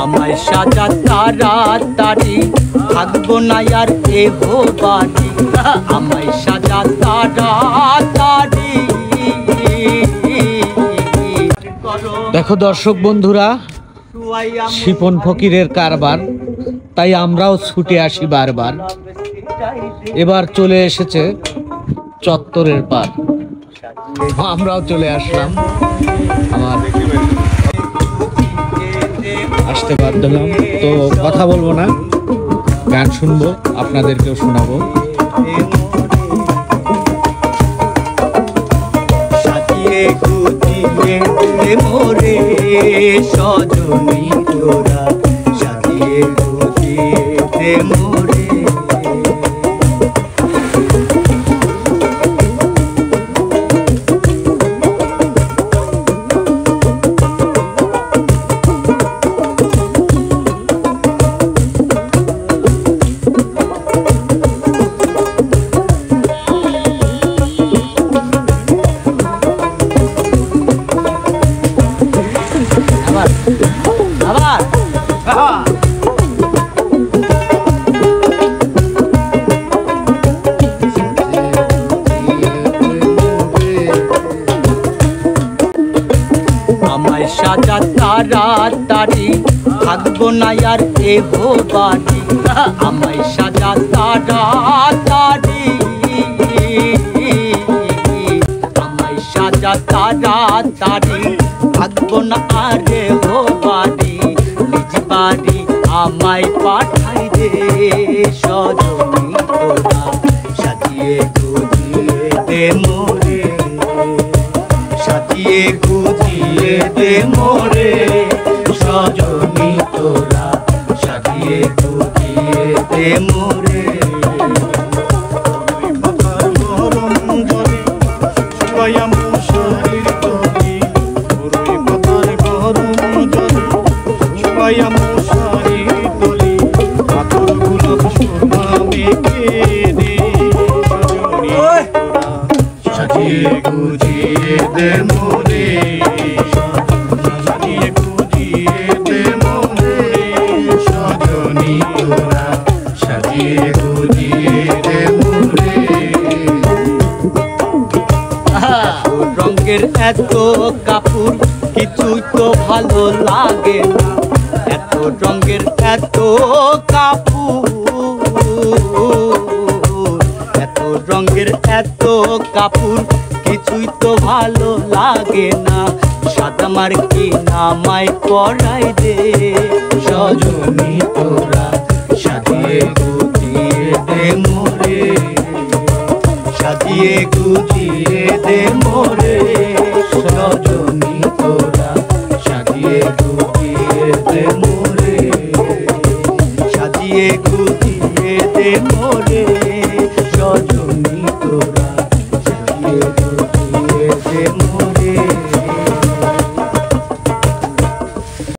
আমায় সাজা তাড়াতাড়ি, থাকবো না আর এগো বাড়ি। আমায় সাজা তাড়াতাড়ি। দেখো দর্শক বন্ধুরা, শিপন ফকিরের কারবার, তাই আমরাও ছুটে আসি বারবার। এবার চলে এসেছে চত্বরের পার, আমরাও চলে আসলাম। আমার আসতে বাধ্য হলাম, তো কথা বলবো না, গান শুনবো, আপনাদেরকেও শোনাবো। সাজিয়ে গুজিয়ে মোরে সজনী তোরা, সাজিয়ে গুজিয়ে মোরে। আমায় সাজা তাড়াতাড়ি, থাকবো না আর এগো বাড়ি। আমায় সাজা তাড়াতাড়ি, আমায় সাজা তাড়াতাড়ি, থাকবো না আর এগো বাড়ি। নিজ বাড়ি আমায় পাঠাই দে সজনী তোরা, সাজিয়ে গুজিয়ে দে মোরে, সাজিয়ে গুজিয়ে দে মোরে সজনী তোরা, সাজিয়ে গুজিয়ে দে মোরে। সাজিয়ে গুজিয়ে দে মোরে, সাজিয়ে গুজিয়ে দে মোরে সজনী তোরা, সাজিয়ে গুজিয়ে দে মোরে। রঙের এত কাপড় কিছুই তো ভালো লাগে না, এত রঙের এত কাপড়, এত রঙের এত কাপড় কিছুই তো ভালো লাগে না। সাদা মার কি নামায় পরাই দে সজনী তোরা, সাজিয়ে গুজিয়ে দে মোরে, সাজিয়ে গুজিয়ে দে মোরে।